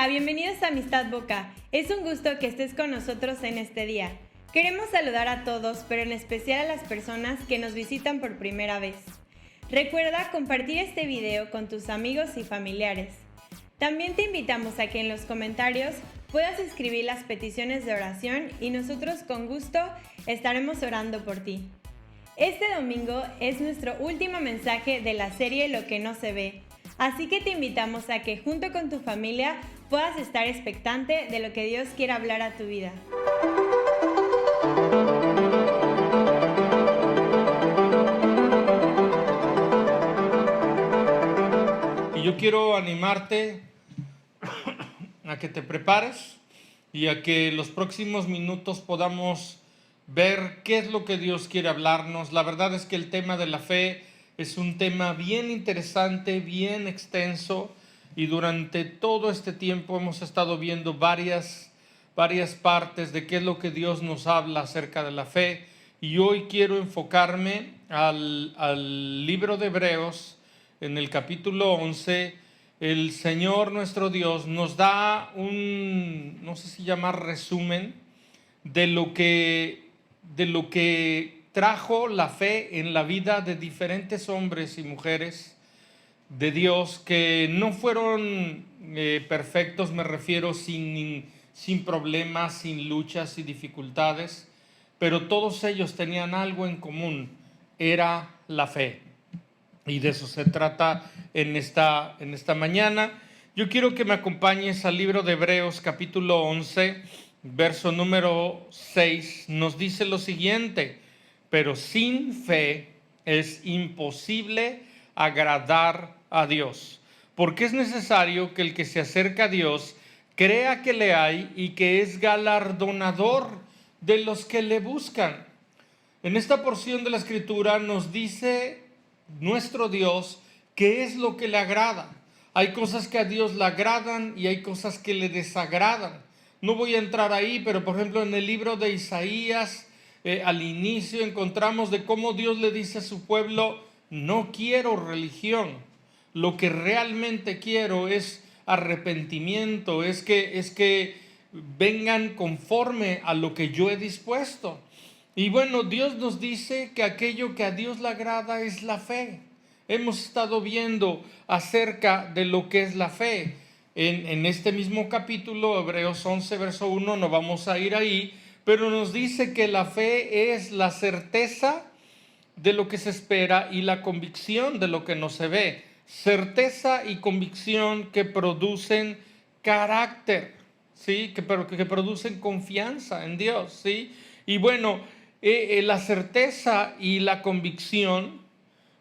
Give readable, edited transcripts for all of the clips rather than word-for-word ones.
Hola, bienvenidos a Amistad Boca. Es un gusto que estés con nosotros en este día. Queremos saludar a todos, pero en especial a las personas que nos visitan por primera vez. Recuerda compartir este video con tus amigos y familiares. También te invitamos a que en los comentarios puedas escribir las peticiones de oración y nosotros con gusto estaremos orando por ti. Este domingo es nuestro último mensaje de la serie Lo que no se ve. Así que te invitamos a que junto con tu familia puedas estar expectante de lo que Dios quiere hablar a tu vida. Y yo quiero animarte a que te prepares y a que los próximos minutos podamos ver qué es lo que Dios quiere hablarnos. La verdad es que el tema de la fe es un tema bien interesante, bien extenso, y durante todo este tiempo hemos estado viendo varias partes de qué es lo que Dios nos habla acerca de la fe. Y hoy quiero enfocarme al libro de Hebreos. En el capítulo 11, el Señor nuestro Dios nos da un, no sé si llamar resumen, de lo que trajo la fe en la vida de diferentes hombres y mujeres de Dios que no fueron perfectos, me refiero sin problemas, sin luchas y dificultades, pero todos ellos tenían algo en común, era la fe. Y de eso se trata en esta mañana. Yo quiero que me acompañes al libro de Hebreos capítulo 11, verso número 6. Nos dice lo siguiente: pero sin fe es imposible agradar a Dios, porque es necesario que el que se acerca a Dios crea que le hay y que es galardonador de los que le buscan. En esta porción de la Escritura nos dice nuestro Dios qué es lo que le agrada. Hay cosas que a Dios le agradan y hay cosas que le desagradan. No voy a entrar ahí, pero por ejemplo en el libro de Isaías, al inicio encontramos de cómo Dios le dice a su pueblo: no quiero religión, lo que realmente quiero es arrepentimiento, es que vengan conforme a lo que yo he dispuesto. Y bueno, Dios nos dice que aquello que a Dios le agrada es la fe. Hemos estado viendo acerca de lo que es la fe. En este mismo capítulo, Hebreos 11, verso 1, no vamos a ir ahí, pero nos dice que la fe es la certeza de lo que se espera y la convicción de lo que no se ve. Certeza y convicción que producen carácter, ¿sí? que producen confianza en Dios, ¿sí? Y bueno, la certeza y la convicción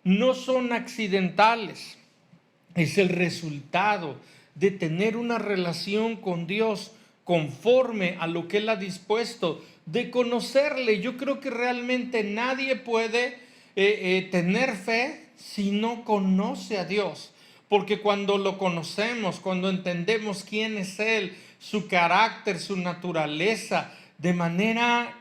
no son accidentales, es el resultado de tener una relación con Dios conforme a lo que Él ha dispuesto, de conocerle. Yo creo que realmente nadie puede tener fe si no conoce a Dios, porque cuando lo conocemos, cuando entendemos quién es Él, su carácter, su naturaleza, de manera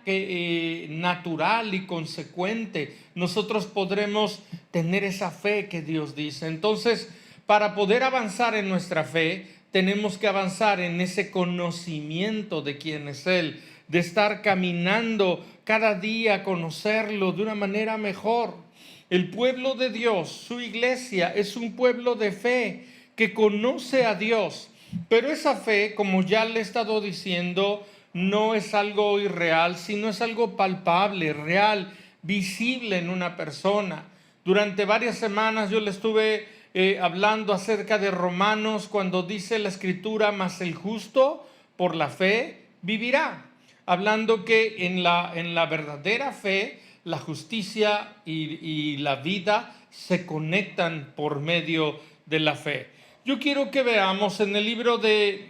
natural y consecuente, nosotros podremos tener esa fe que Dios dice. Entonces, para poder avanzar en nuestra fe, tenemos que avanzar en ese conocimiento de quién es Él, de estar caminando cada día, conocerlo de una manera mejor. El pueblo de Dios, su iglesia, es un pueblo de fe que conoce a Dios, pero esa fe, como ya le he estado diciendo, no es algo irreal, sino es algo palpable, real, visible en una persona. Durante varias semanas yo le estuve hablando acerca de Romanos, cuando dice la Escritura: mas el justo por la fe vivirá. Hablando que en la verdadera fe, la justicia y la vida se conectan por medio de la fe. Yo quiero que veamos en el libro de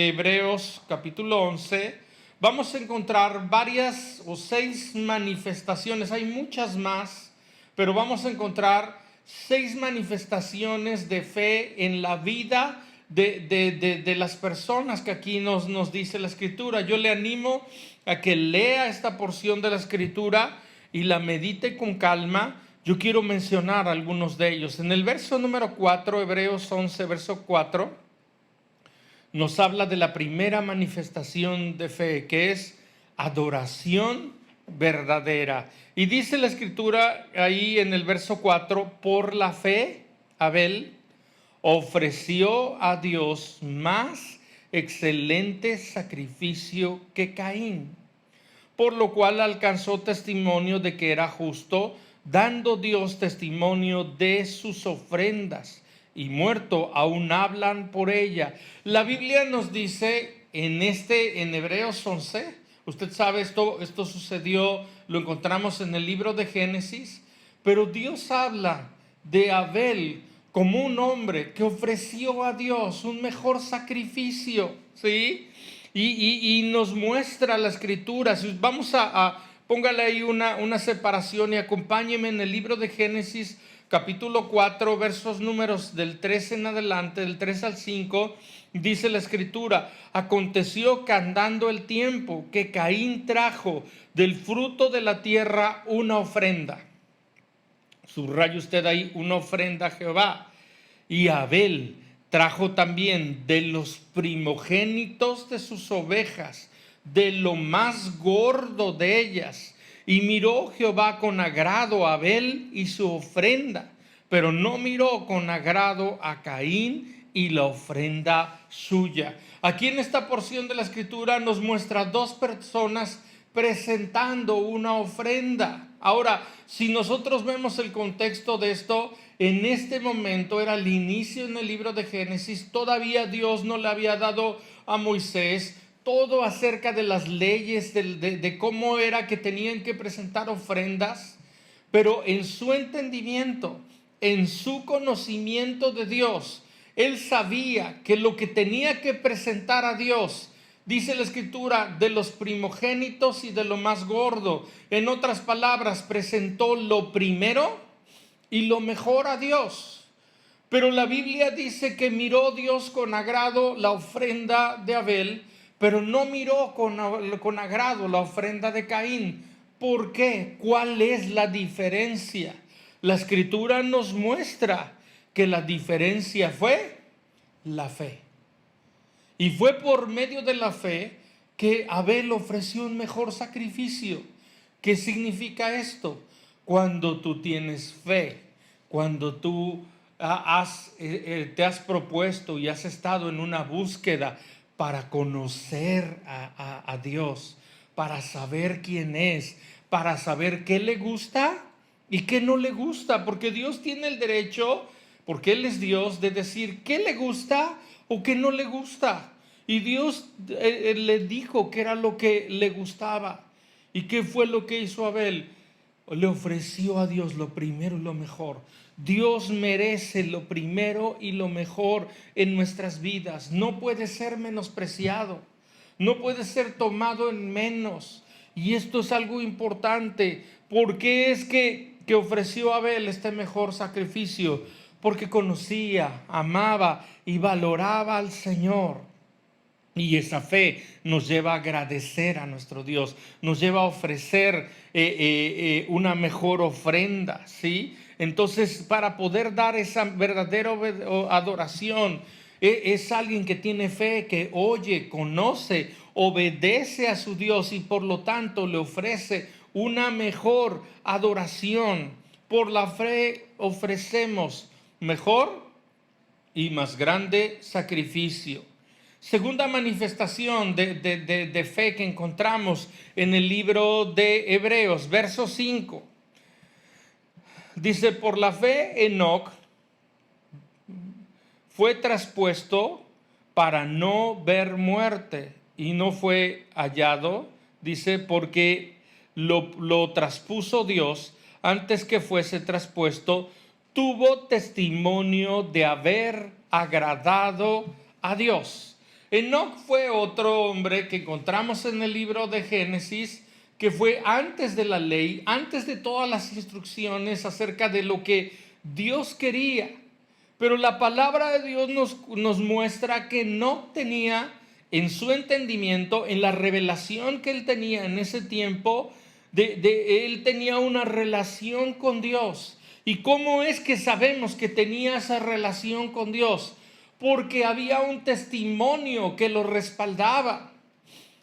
Hebreos capítulo 11, vamos a encontrar varias o 6 manifestaciones, hay muchas más, pero vamos a encontrar 6 manifestaciones de fe en la vida de las personas que aquí nos dice la Escritura. Yo le animo a que lea esta porción de la Escritura y la medite con calma. Yo quiero mencionar algunos de ellos. En el verso número 4, Hebreos 11, verso 4, nos habla de la primera manifestación de fe, que es adoración verdadera. Y dice la escritura ahí en el verso 4, por la fe, Abel ofreció a Dios más excelente sacrificio que Caín, por lo cual alcanzó testimonio de que era justo, dando Dios testimonio de sus ofrendas, y muerto aún hablan por ella. La Biblia nos dice en Hebreos 11, usted sabe, esto sucedió, lo encontramos en el libro de Génesis, pero Dios habla de Abel como un hombre que ofreció a Dios un mejor sacrificio, ¿sí? Y nos muestra la escritura. Vamos póngale ahí una separación y acompáñeme en el libro de Génesis, capítulo 4, versos números del 3 en adelante, del 3 al 5, dice la escritura: aconteció que andando el tiempo, que Caín trajo del fruto de la tierra una ofrenda. Subraye usted ahí, una ofrenda a Jehová. Y Abel trajo también de los primogénitos de sus ovejas, de lo más gordo de ellas. Y miró Jehová con agrado a Abel y su ofrenda, pero no miró con agrado a Caín y la ofrenda suya. Aquí en esta porción de la escritura nos muestra dos personas presentando una ofrenda. Ahora, si nosotros vemos el contexto de esto, en este momento era el inicio en el libro de Génesis, todavía Dios no le había dado a Moisés todo acerca de las leyes, de cómo era que tenían que presentar ofrendas, pero en su entendimiento, en su conocimiento de Dios, él sabía que lo que tenía que presentar a Dios, dice la escritura, de los primogénitos y de lo más gordo. En otras palabras, presentó lo primero y lo mejor a Dios. Pero la Biblia dice que miró Dios con agrado la ofrenda de Abel, pero no miró con agrado la ofrenda de Caín. ¿Por qué? ¿Cuál es la diferencia? La escritura nos muestra que la diferencia fue la fe. Y fue por medio de la fe que Abel ofreció un mejor sacrificio. ¿Qué significa esto? Cuando tú tienes fe, cuando tú te has propuesto y has estado en una búsqueda para conocer a Dios, para saber quién es, para saber qué le gusta y qué no le gusta, porque Dios tiene el derecho, porque Él es Dios, de decir qué le gusta o qué no le gusta. Y Dios le dijo qué era lo que le gustaba. ¿Y qué fue lo que hizo Abel? Le ofreció a Dios lo primero y lo mejor. Dios merece lo primero y lo mejor en nuestras vidas. No puede ser menospreciado, no puede ser tomado en menos. Y esto es algo importante. ¿Por qué es que ofreció a Abel este mejor sacrificio? Porque conocía, amaba y valoraba al Señor. Y esa fe nos lleva a agradecer a nuestro Dios, nos lleva a ofrecer una mejor ofrenda, ¿sí? Entonces, para poder dar esa verdadera adoración, es alguien que tiene fe, que oye, conoce, obedece a su Dios y por lo tanto le ofrece una mejor adoración. Por la fe ofrecemos mejor y más grande sacrificio. Segunda manifestación de fe que encontramos en el libro de Hebreos, verso 5. Dice: por la fe Enoc fue traspuesto para no ver muerte y no fue hallado, dice, porque lo traspuso Dios antes que fuese traspuesto, tuvo testimonio de haber agradado a Dios. Enoc fue otro hombre que encontramos en el libro de Génesis, que fue antes de la ley, antes de todas las instrucciones acerca de lo que Dios quería. Pero la palabra de Dios nos muestra que Enoc tenía en su entendimiento, en la revelación que él tenía en ese tiempo, él tenía una relación con Dios. ¿Y cómo es que sabemos que tenía esa relación con Dios? porque había un testimonio que lo respaldaba.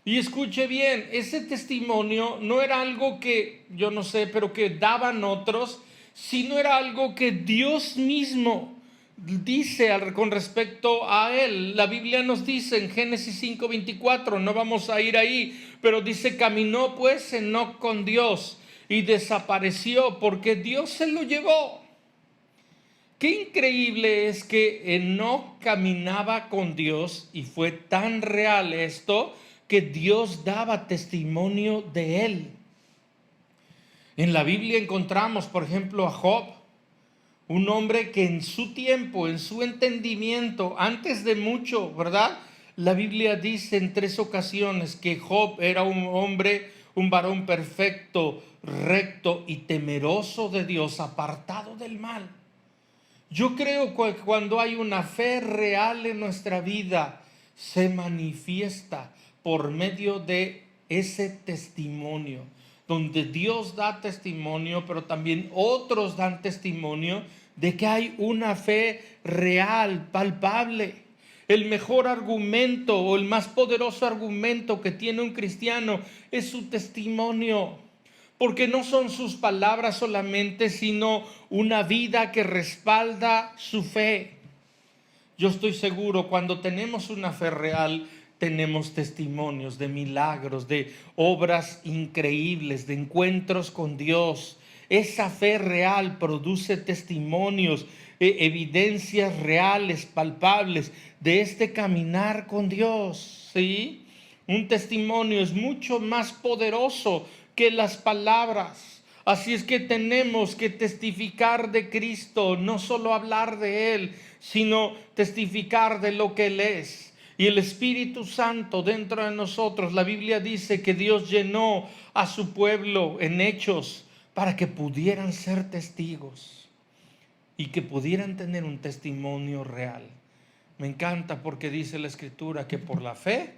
Y escuche bien, ese testimonio no era algo que, yo no sé, pero que daban otros, sino era algo que Dios mismo dice con respecto a él. La Biblia nos dice en Génesis 5:24, no vamos a ir ahí, pero dice: caminó pues Enoc con Dios y desapareció porque Dios se lo llevó. Qué increíble es que Enoc caminaba con Dios, y fue tan real esto que Dios daba testimonio de él. En la Biblia encontramos, por ejemplo, a Job, un hombre que en su tiempo, en su entendimiento, antes de mucho, ¿verdad? La Biblia dice en 3 ocasiones que Job era un hombre, un varón perfecto, recto y temeroso de Dios, apartado del mal. Yo creo que cuando hay una fe real en nuestra vida, se manifiesta por medio de ese testimonio, donde Dios da testimonio, pero también otros dan testimonio de que hay una fe real, palpable. El mejor argumento o el más poderoso argumento que tiene un cristiano es su testimonio. Porque no son sus palabras solamente, sino una vida que respalda su fe. Yo estoy seguro, cuando tenemos una fe real, tenemos testimonios de milagros, de obras increíbles, de encuentros con Dios. Esa fe real produce testimonios, evidencias reales, palpables de este caminar con Dios, ¿sí? Un testimonio es mucho más poderoso que las palabras. Así es que tenemos que testificar de Cristo, no solo hablar de Él, sino testificar de lo que Él es. Y el Espíritu Santo dentro de nosotros, la Biblia dice que Dios llenó a su pueblo en Hechos para que pudieran ser testigos y que pudieran tener un testimonio real. Me encanta porque dice la Escritura que por la fe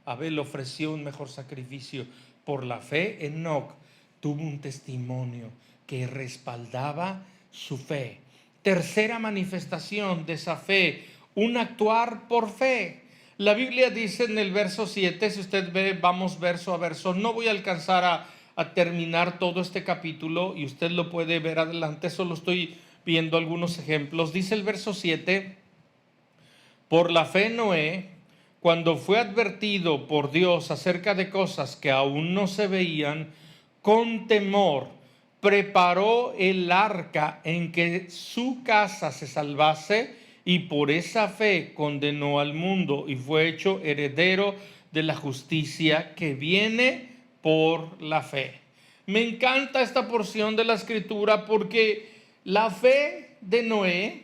Abel ofreció un mejor sacrificio. Por la fe, Enoc tuvo un testimonio que respaldaba su fe. Tercera manifestación de esa fe, un actuar por fe. La Biblia dice en el verso 7, si usted ve, vamos verso a verso. No voy a alcanzar a terminar todo este capítulo y usted lo puede ver adelante, solo estoy viendo algunos ejemplos. Dice el verso 7, por la fe Noé, cuando fue advertido por Dios acerca de cosas que aún no se veían, con temor preparó el arca en que su casa se salvase, y por esa fe condenó al mundo y fue hecho heredero de la justicia que viene por la fe. Me encanta esta porción de la Escritura porque la fe de Noé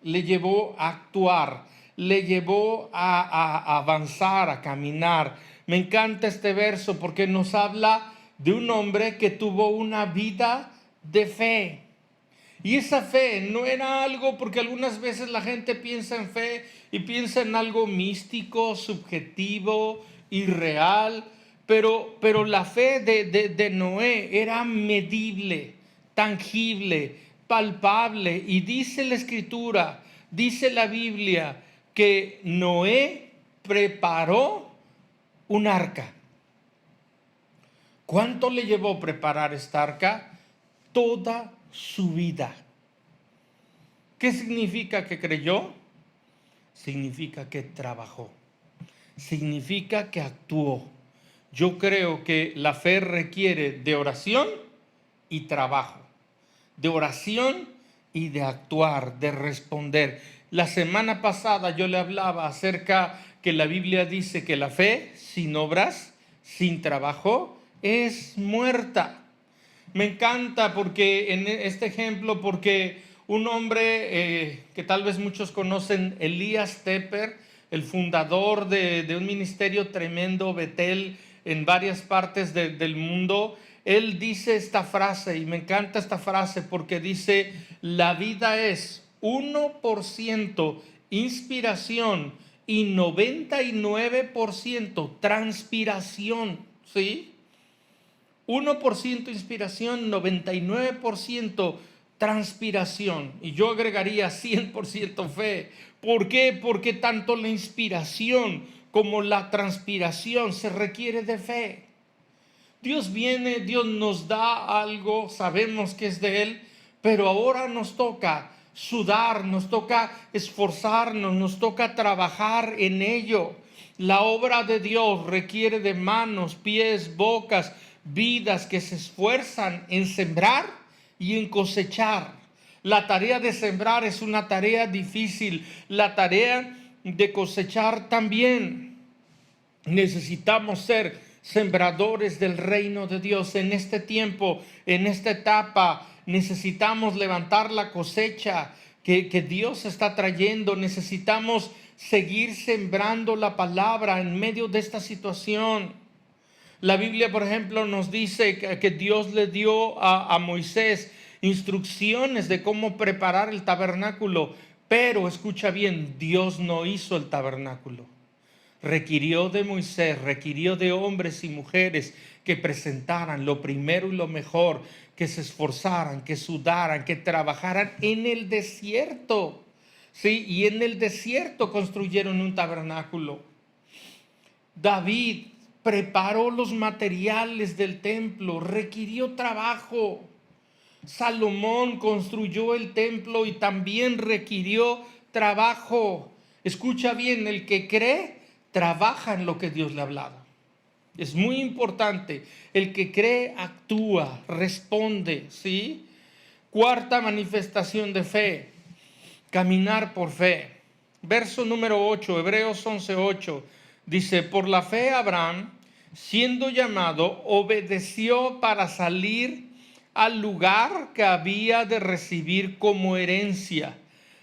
le llevó a actuar, le llevó a avanzar, a caminar. Me encanta este verso porque nos habla de un hombre que tuvo una vida de fe. Y esa fe no era algo, porque algunas veces la gente piensa en fe y piensa en algo místico, subjetivo, irreal, pero la fe de Noé era medible, tangible, palpable. Y dice la Escritura, dice la Biblia, que Noé preparó un arca. ¿Cuánto le llevó preparar esta arca? Toda su vida. ¿Qué significa que creyó? Significa que trabajó. Significa que actuó. Yo creo que la fe requiere de oración y trabajo. De oración y de actuar, de responder. La semana pasada yo le hablaba acerca que la Biblia dice que la fe sin obras, sin trabajo, es muerta. Me encanta porque en este ejemplo, porque un hombre que tal vez muchos conocen, Elías Tepper, el fundador de un ministerio tremendo, Betel, en varias partes del mundo, él dice esta frase, y me encanta esta frase porque dice: la vida es 1% inspiración y 99% transpiración, ¿sí? 1% inspiración, 99% transpiración. Y yo agregaría 100% fe. ¿Por qué? Porque tanto la inspiración como la transpiración se requiere de fe. Dios viene, Dios nos da algo, sabemos que es de Él, pero ahora nos toca sudar, nos toca esforzarnos, nos toca trabajar en ello. La obra de Dios requiere de manos, pies, bocas, vidas que se esfuerzan en sembrar y en cosechar. La tarea de sembrar es una tarea difícil, la tarea de cosechar también. Necesitamos ser sembradores del reino de Dios en este tiempo, en esta etapa. Necesitamos levantar la cosecha que Dios está trayendo. Necesitamos seguir sembrando la palabra en medio de esta situación. La Biblia, por ejemplo, nos dice que Dios le dio a Moisés instrucciones de cómo preparar el tabernáculo, pero escucha bien, Dios no hizo el tabernáculo. Requirió de Moisés, requirió de hombres y mujeres que presentaran lo primero y lo mejor, que se esforzaran, que sudaran, que trabajaran en el desierto. Sí, y en el desierto construyeron un tabernáculo. David preparó los materiales del templo, requirió trabajo. Salomón construyó el templo y también requirió trabajo. Escucha bien, el que cree, trabaja en lo que Dios le ha hablado. Es muy importante. El que cree, actúa, responde, ¿sí? Cuarta manifestación de fe, caminar por fe. Verso número 8, Hebreos 11:8, dice, por la fe Abraham, siendo llamado, obedeció para salir al lugar que había de recibir como herencia.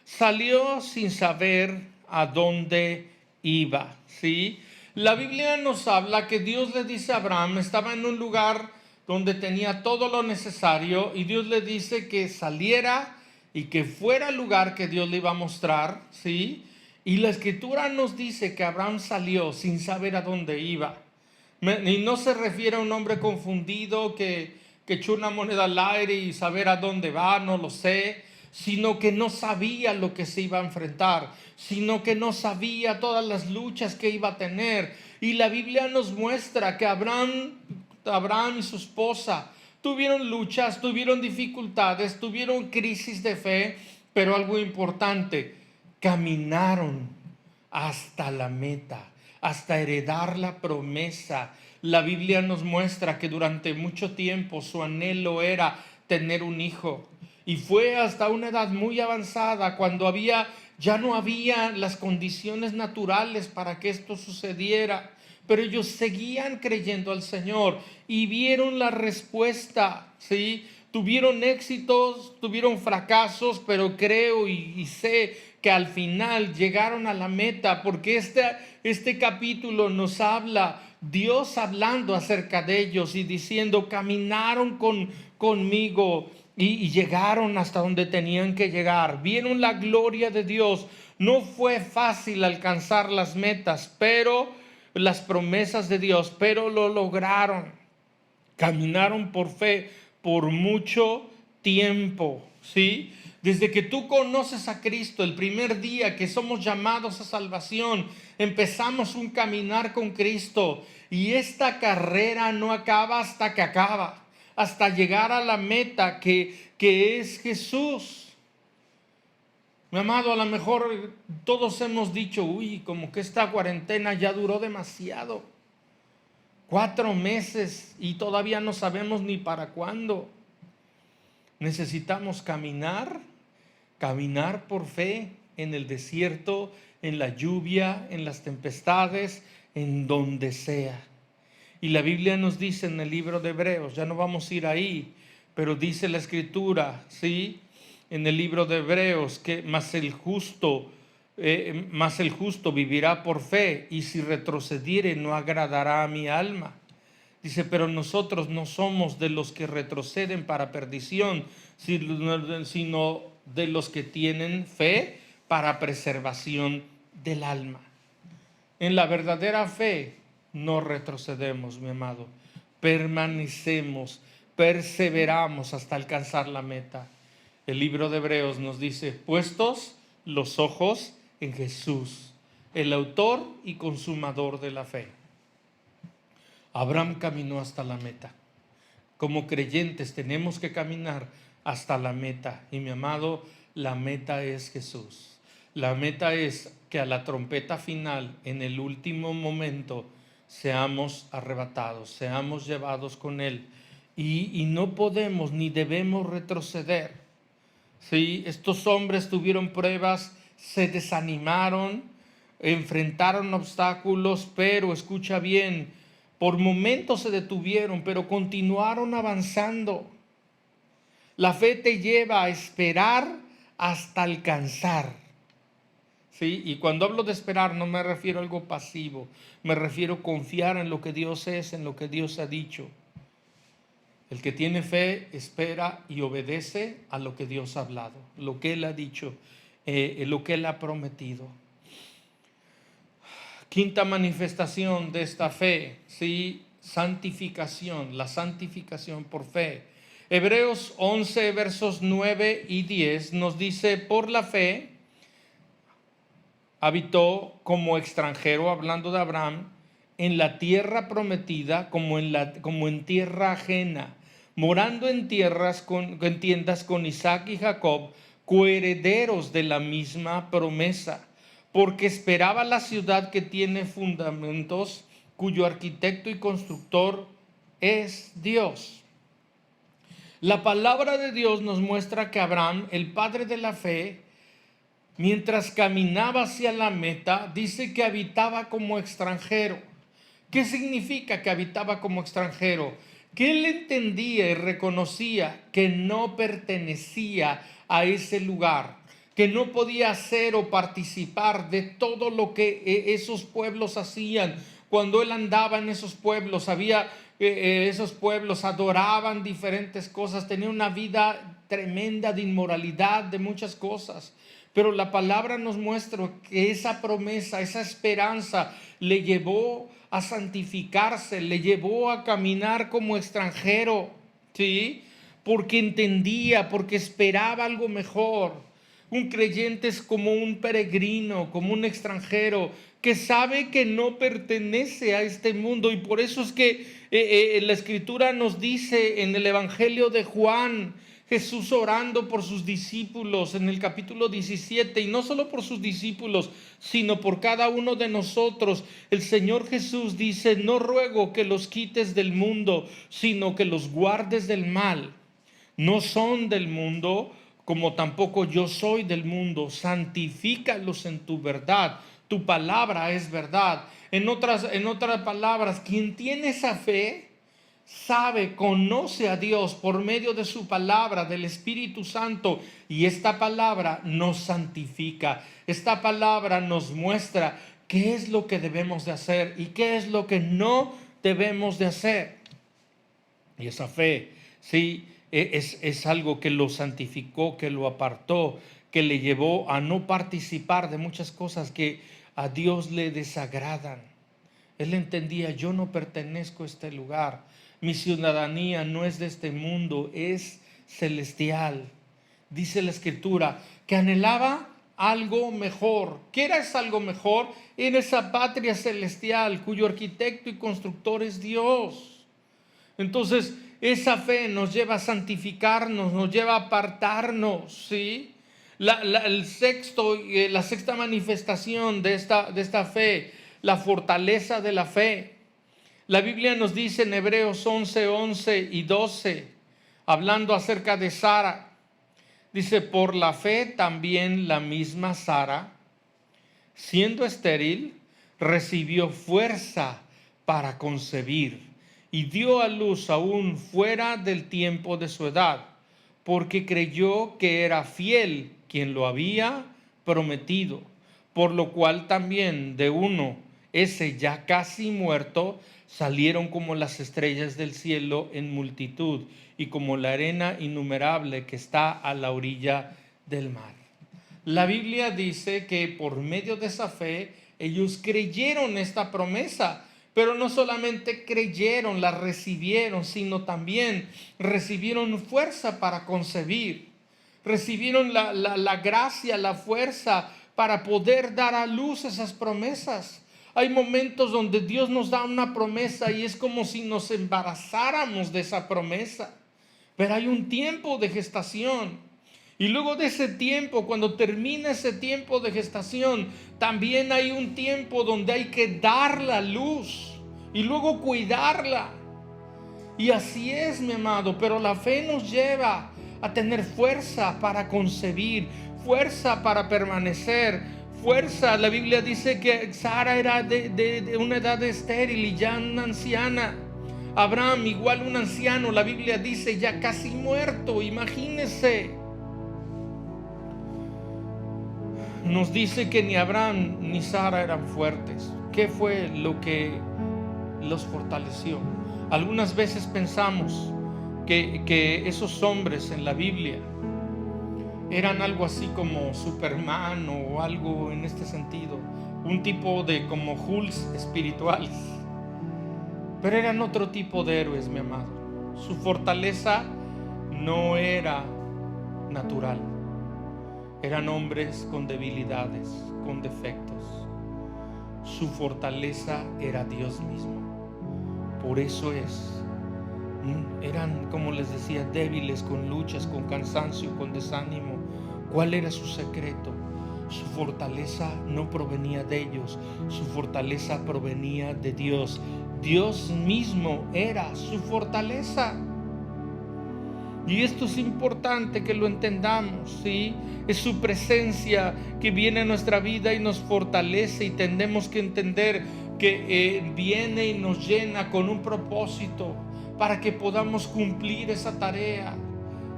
Salió sin saber a dónde iba, ¿sí? La Biblia nos habla que Dios le dice a Abraham, estaba en un lugar donde tenía todo lo necesario y Dios le dice que saliera y que fuera al lugar que Dios le iba a mostrar, ¿sí? Y la Escritura nos dice que Abraham salió sin saber a dónde iba. Y no se refiere a un hombre confundido que echó una moneda al aire y saber a dónde va, no lo sé, sino que no sabía lo que se iba a enfrentar, sino que no sabía todas las luchas que iba a tener. Y la Biblia nos muestra que Abraham y su esposa tuvieron luchas, tuvieron dificultades, tuvieron crisis de fe, pero algo importante, caminaron hasta la meta, hasta heredar la promesa. La Biblia nos muestra que durante mucho tiempo su anhelo era tener un hijo. Y fue hasta una edad muy avanzada cuando ya no había las condiciones naturales para que esto sucediera. Pero ellos seguían creyendo al Señor y vieron la respuesta, ¿sí? Tuvieron éxitos, tuvieron fracasos, pero creo y sé que al final llegaron a la meta, porque este capítulo nos habla, Dios hablando acerca de ellos y diciendo, caminaron conmigo y llegaron hasta donde tenían que llegar. Vieron la gloria de Dios. No fue fácil alcanzar las metas, pero las promesas de Dios, pero lo lograron. Caminaron por fe por mucho tiempo, ¿sí? Desde que tú conoces a Cristo, el primer día que somos llamados a salvación, empezamos un caminar con Cristo y esta carrera no acaba hasta que acaba, hasta llegar a la meta que es Jesús. Mi amado, a lo mejor todos hemos dicho, uy, como que esta cuarentena ya duró demasiado. 4 meses y todavía no sabemos ni para cuándo. Necesitamos caminar por fe en el desierto, en la lluvia, en las tempestades, en donde sea. Y la Biblia nos dice en el libro de Hebreos, ya no vamos a ir ahí, pero dice la Escritura, ¿sí? En el libro de Hebreos, que más el justo vivirá por fe, y si retrocediere no agradará a mi alma. Dice, pero nosotros no somos de los que retroceden para perdición, sino de los que tienen fe para preservación del alma. En la verdadera fe no retrocedemos, mi amado. Permanecemos, perseveramos hasta alcanzar la meta. El libro de Hebreos nos dice, puestos los ojos en Jesús, el autor y consumador de la fe. Abraham caminó hasta la meta. Como creyentes tenemos que caminar hasta la meta. Y mi amado, la meta es Jesús. La meta es que a la trompeta final, en el último momento, seamos arrebatados, seamos llevados con Él. Y no podemos ni debemos retroceder. ¿Sí? Estos hombres tuvieron pruebas, se desanimaron, enfrentaron obstáculos, pero escucha bien, por momentos se detuvieron, pero continuaron avanzando. La fe te lleva a esperar hasta alcanzar. ¿Sí? Y cuando hablo de esperar no me refiero a algo pasivo, me refiero a confiar en lo que Dios es, en lo que Dios ha dicho. El que tiene fe espera y obedece a lo que Dios ha hablado, lo que Él ha dicho, lo que Él ha prometido. Quinta manifestación de esta fe, ¿sí? Santificación, la santificación por fe. Hebreos 11, versos 9 y 10 nos dice, por la fe habitó como extranjero, hablando de Abraham, en la tierra prometida como en tierra ajena, morando en tiendas con Isaac y Jacob, coherederos de la misma promesa, porque esperaba la ciudad que tiene fundamentos, cuyo arquitecto y constructor es Dios. La palabra de Dios nos muestra que Abraham, el padre de la fe, mientras caminaba hacia la meta, dice que habitaba como extranjero. ¿Qué significa que habitaba como extranjero? Que él entendía y reconocía que no pertenecía a ese lugar, que no podía hacer o participar de todo lo que esos pueblos hacían. Cuando él andaba en esos pueblos, esos pueblos adoraban diferentes cosas, tenían una vida tremenda de inmoralidad, de muchas cosas. Pero la palabra nos muestra que esa promesa, esa esperanza le llevó a santificarse, le llevó a caminar como extranjero, ¿sí? Porque entendía, porque esperaba algo mejor. Un creyente es como un peregrino, como un extranjero, que sabe que no pertenece a este mundo. Y por eso es que la Escritura nos dice en el Evangelio de Juan, Jesús orando por sus discípulos en el capítulo 17, y no solo por sus discípulos, sino por cada uno de nosotros. El Señor Jesús dice, no ruego que los quites del mundo, sino que los guardes del mal. No son del mundo, como tampoco yo soy del mundo. Santifícalos en tu verdad. Tu palabra es verdad. En otras palabras, quien tiene esa fe, sabe, conoce a Dios por medio de su palabra, del Espíritu Santo, y esta palabra nos santifica. Esta palabra nos muestra qué es lo que debemos de hacer y qué es lo que no debemos de hacer. Y esa fe, sí, es algo que lo santificó, que lo apartó, que le llevó a no participar de muchas cosas que a Dios le desagradan. Él entendía, yo no pertenezco a este lugar. Mi ciudadanía no es de este mundo, es celestial. Dice la Escritura que anhelaba algo mejor. ¿Qué era ese algo mejor? Era esa patria celestial cuyo arquitecto y constructor es Dios. Entonces, esa fe nos lleva a santificarnos, nos lleva a apartarnos, ¿sí? La sexta manifestación de esta fe, la fortaleza de la fe. La Biblia nos dice en Hebreos 11, 11 y 12, hablando acerca de Sara, dice, por la fe también la misma Sara, siendo estéril, recibió fuerza para concebir y dio a luz aún fuera del tiempo de su edad, porque creyó que era fiel quien lo había prometido, por lo cual también de uno, ese ya casi muerto, salieron como las estrellas del cielo en multitud y como la arena innumerable que está a la orilla del mar. La Biblia dice que por medio de esa fe ellos creyeron esta promesa, pero no solamente creyeron, la recibieron, sino también recibieron fuerza para concebir. recibieron la gracia, la fuerza para poder dar a luz esas promesas. Hay momentos donde Dios nos da una promesa y es como si nos embarazáramos de esa promesa. Pero hay un tiempo de gestación. Y luego de ese tiempo, cuando termina ese tiempo de gestación, también hay un tiempo donde hay que darla a luz y luego cuidarla. Y así es, mi amado, pero la fe nos lleva a tener fuerza para concebir, fuerza para permanecer, fuerza. La Biblia dice que Sara era de una edad estéril y ya una anciana. Abraham igual un anciano, la Biblia dice ya casi muerto, imagínese. Nos dice que ni Abraham ni Sara eran fuertes. ¿Qué fue lo que los fortaleció? Algunas veces pensamos que esos hombres en la Biblia eran algo así como Superman o algo en este sentido, un tipo de como Hulk espirituales, pero eran otro tipo de héroes, mi amado. Su fortaleza no era natural, eran hombres con debilidades, con defectos. Su fortaleza era Dios mismo. Por eso eran, como les decía, débiles, con luchas, con cansancio, con desánimo. ¿Cuál era su secreto? Su fortaleza no provenía de ellos, su fortaleza provenía de Dios. Dios mismo era su fortaleza. Y esto es importante que lo entendamos, ¿sí? Es su presencia que viene a nuestra vida y nos fortalece, y tenemos que entender que viene y nos llena con un propósito para que podamos cumplir esa tarea.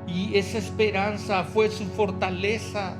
Y esa esperanza fue su fortaleza.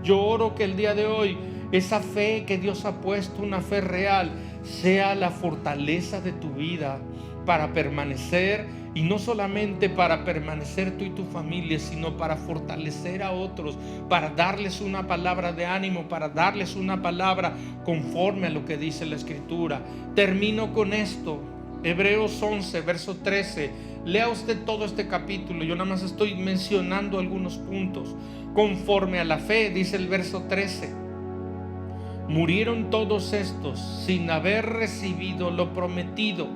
Yo oro que el día de hoy esa fe que Dios ha puesto, una fe real, sea la fortaleza de tu vida para permanecer. Y no solamente para permanecer tú y tu familia, sino para fortalecer a otros, para darles una palabra de ánimo, para darles una palabra conforme a lo que dice la Escritura. Termino con esto. Hebreos 11, verso 13. Lea usted todo este capítulo. Yo nada más estoy mencionando algunos puntos. Conforme a la fe, dice el verso 13. Murieron todos estos sin haber recibido lo prometido,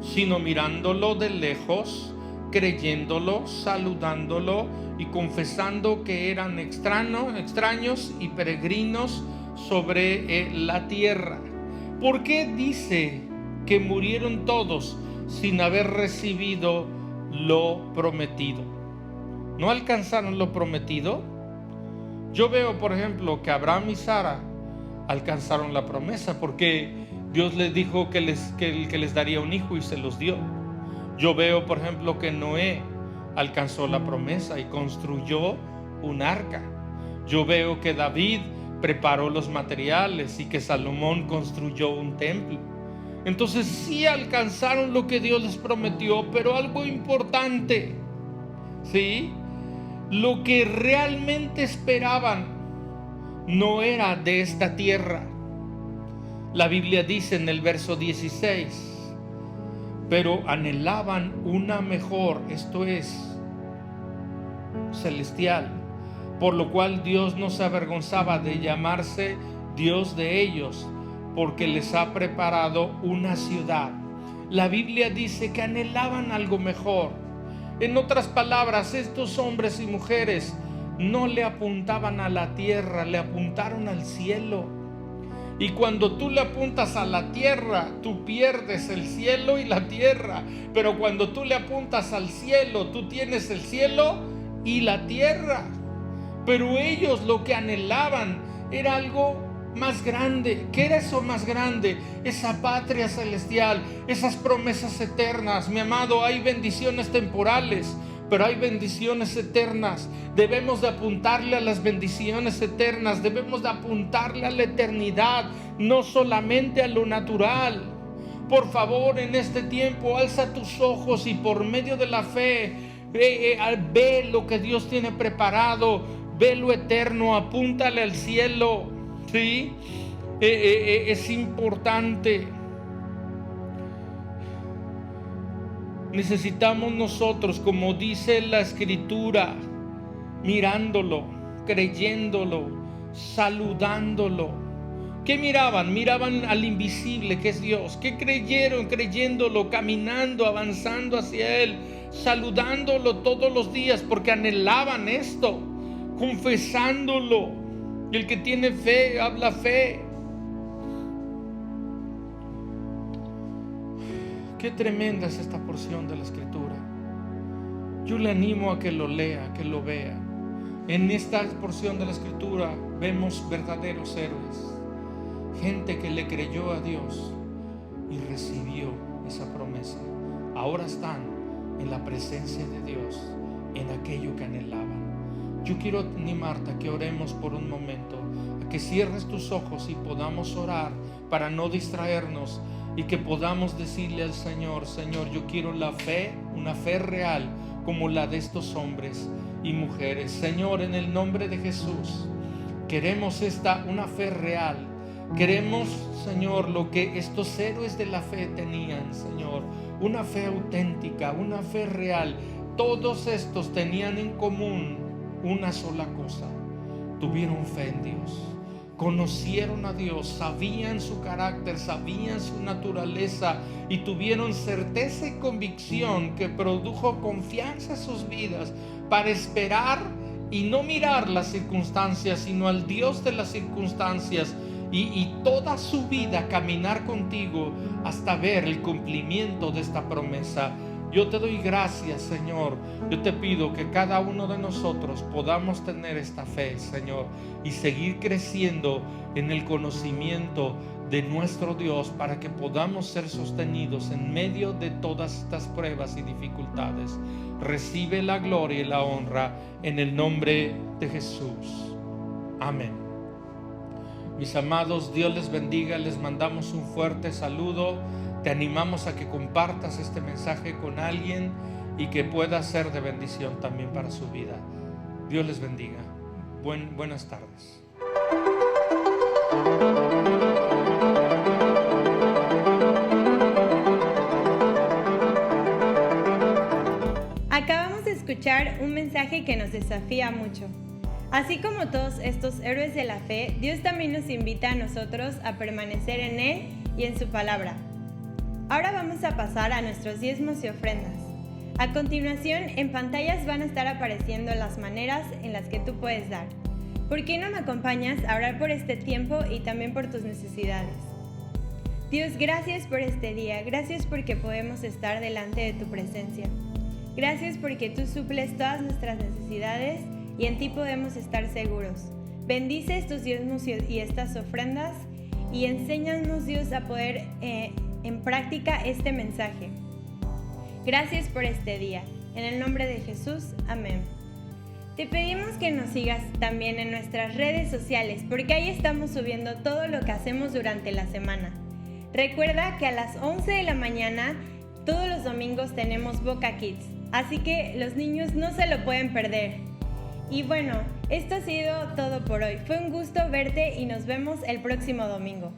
sino mirándolo de lejos, creyéndolo, saludándolo y confesando que eran extraños y peregrinos sobre la tierra. ¿Por qué dice que murieron todos sin haber recibido lo prometido? ¿No alcanzaron lo prometido? Yo veo, por ejemplo, que Abraham y Sara alcanzaron la promesa porque Dios les dijo que les daría un hijo y se los dio. Yo veo, por ejemplo, que Noé alcanzó la promesa y construyó un arca. Yo veo que David preparó los materiales y que Salomón construyó un templo. Entonces sí alcanzaron lo que Dios les prometió, pero algo importante, ¿sí? Lo que realmente esperaban no era de esta tierra. La Biblia dice en el verso 16, pero anhelaban una mejor, esto es, celestial, por lo cual Dios no se avergonzaba de llamarse Dios de ellos, porque les ha preparado una ciudad. La Biblia dice que anhelaban algo mejor. En otras palabras, estos hombres y mujeres no le apuntaban a la tierra, le apuntaron al cielo. Y cuando tú le apuntas a la tierra, tú pierdes el cielo y la tierra. Pero cuando tú le apuntas al cielo, tú tienes el cielo y la tierra. Pero ellos lo que anhelaban era algo más grande. ¿Qué era eso más grande? Esa patria celestial, esas promesas eternas. Mi amado, hay bendiciones temporales, pero hay bendiciones eternas. Debemos de apuntarle a las bendiciones eternas, debemos de apuntarle a la eternidad, no solamente a lo natural. Por favor, en este tiempo, alza tus ojos y por medio de la fe, ve lo que Dios tiene preparado, ve lo eterno, apúntale al cielo, ¿sí? Es importante. Necesitamos nosotros, como dice la Escritura, mirándolo, creyéndolo, saludándolo. ¿Qué miraban? Miraban al invisible que es Dios. ¿Qué creyeron? Creyéndolo, caminando, avanzando hacia Él, saludándolo todos los días porque anhelaban esto, confesándolo. El que tiene fe, habla fe. Qué tremenda es esta porción de la Escritura. Yo le animo a que lo lea, que lo vea. En esta porción de la Escritura vemos verdaderos héroes. Gente que le creyó a Dios y recibió esa promesa. Ahora están en la presencia de Dios, en aquello que anhelaban. Yo quiero animarte a que oremos por un momento, a que cierres tus ojos y podamos orar para no distraernos y que podamos decirle al Señor: Señor, yo quiero la fe, una fe real como la de estos hombres y mujeres. Señor, en el nombre de Jesús, queremos una fe real. Queremos, Señor, lo que estos héroes de la fe tenían, Señor, una fe auténtica, una fe real. Todos estos tenían en común una sola cosa: tuvieron fe en Dios, conocieron a Dios, sabían su carácter, sabían su naturaleza y tuvieron certeza y convicción que produjo confianza en sus vidas para esperar y no mirar las circunstancias, sino al Dios de las circunstancias. Y toda su vida caminar contigo hasta ver el cumplimiento de esta promesa. Yo te doy gracias, Señor. Yo te pido que cada uno de nosotros podamos tener esta fe, Señor, y seguir creciendo en el conocimiento de nuestro Dios para que podamos ser sostenidos en medio de todas estas pruebas y dificultades. Recibe la gloria y la honra en el nombre de Jesús. Amén. Mis amados, Dios les bendiga. Les mandamos un fuerte saludo. Te animamos a que compartas este mensaje con alguien y que pueda ser de bendición también para su vida. Dios les bendiga. Buenas tardes. Acabamos de escuchar un mensaje que nos desafía mucho. Así como todos estos héroes de la fe, Dios también nos invita a nosotros a permanecer en Él y en su palabra. Ahora vamos a pasar a nuestros diezmos y ofrendas. A continuación, en pantallas van a estar apareciendo las maneras en las que tú puedes dar. ¿Por qué no me acompañas a orar por este tiempo y también por tus necesidades? Dios, gracias por este día. Gracias porque podemos estar delante de tu presencia. Gracias porque tú suples todas nuestras necesidades y en ti podemos estar seguros. Bendice estos diezmos y estas ofrendas y enséñanos, Dios, a poder en práctica este mensaje. Gracias por este día. En el nombre de Jesús, amén. Te pedimos que nos sigas también en nuestras redes sociales, porque ahí estamos subiendo todo lo que hacemos durante la semana. Recuerda que a las 11 de la mañana, todos los domingos tenemos Boca Kids, así que los niños no se lo pueden perder. Y bueno, esto ha sido todo por hoy. Fue un gusto verte y nos vemos el próximo domingo.